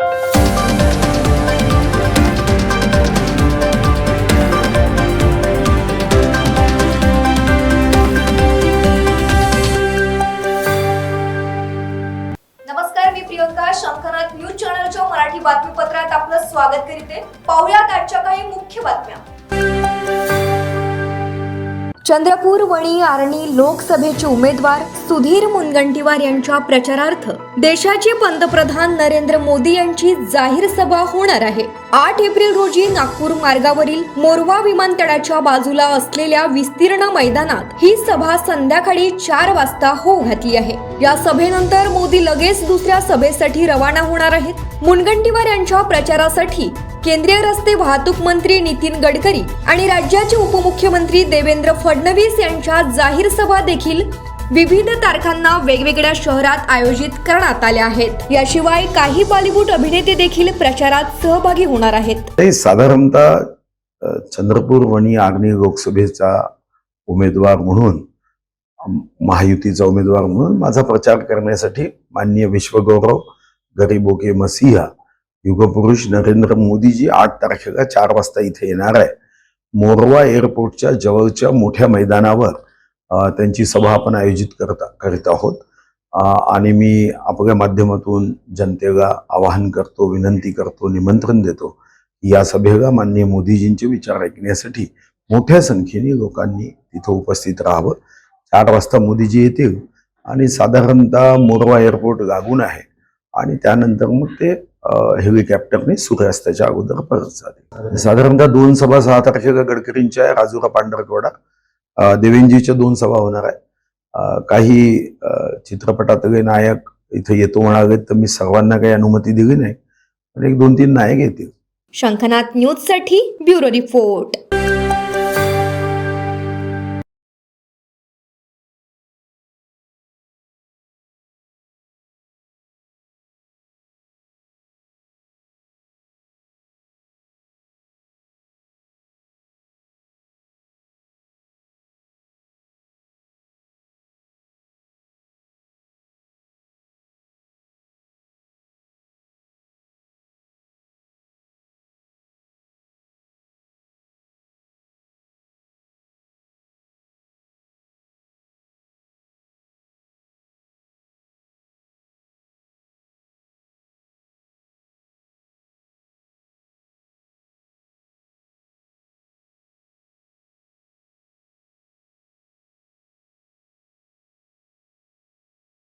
नमस्कार, मी प्रियंका. शंखनाथ न्यूज चॅनलच्या मराठी बातमीपत्रात आपलं स्वागत करते. पाहुयात आजच्या काही मुख्य बातम्या. चंद्रपूर वणी आर्णी लोकसभेचे उमेदवार सुधीर मुनगंटीवार यांच्या प्रचारार्थ देशाचे पंतप्रधान नरेंद्र मोदी यांची जाहीर सभा होणार आहे. 8 एप्रिल रोजी नागपूर मार्गावरील मोरवा विमानतळाच्या बाजूला असलेल्या विस्तीर्ण मैदानात ही सभा संध्याकाळी 4 वाजता होऊ घातली आहे. या सभेनंतर मोदी लगेच दुसऱ्या सभेसाठी रवाना होणार आहेत. मुनगंटीवार यांच्या प्रचारासाठी केंद्रीय रस्ते वाहतूक मंत्री नितीन गडकरी आणि राज्याचे उपमुख्यमंत्री देवेंद्र फडणवीस यांच्या जाहीर सभा देखील विविध तारखांना वेगवेगळ्या शहरात आयोजित करण्यात आल्या आहेत. याशिवाय काही बॉलिवूड अभिनेते देखील प्रचारात सहभागी होणार आहेत. साधारणतः चंद्रपूर वणी आर्णी लोकसभेचा उमेदवार म्हणून, महायुतीचा उमेदवार म्हणून माझा प्रचार करण्यासाठी माननीय विश्वगौरव गरीबों के मसीहा युगपुरुष नरेंद्र मोदीजी 8 तारखेला 4 वाजता इथे येणार आहे. मोरवा एअरपोर्टच्या जवळच्या मोठ्या मैदानावर त्यांची सभा आपण आयोजित करीत आहोत. आणि मी आपल्या माध्यमातून जनतेला आवाहन करतो, विनंती करतो, निमंत्रण देतो. या सभेला माननीय मोदीजींचे विचार ऐकण्यासाठी मोठ्या संख्येने लोकांनी तिथं उपस्थित राहावं. 4 वाजता मोदीजी येतील आणि साधारणतः मोरवा एअरपोर्ट लागून आहे आणि त्यानंतर मग ते हेलिकॉप्टरने सूर्यास्ताच्या अगोदर परत जाते. साधारणतः 2 सभा 6 तारखेला गडकरींच्या आहे, राजुरा पांढरकवडा. देवेंजीच्या 2 सभा होणार आहे. काही चित्रपटातले नायक इथे येतो म्हणाले तर मी सर्वांना काही अनुमती दिली नाही, पण 1-2-3 नायक येतील. शंखनाथ न्यूज साठी ब्युरो रिपोर्ट.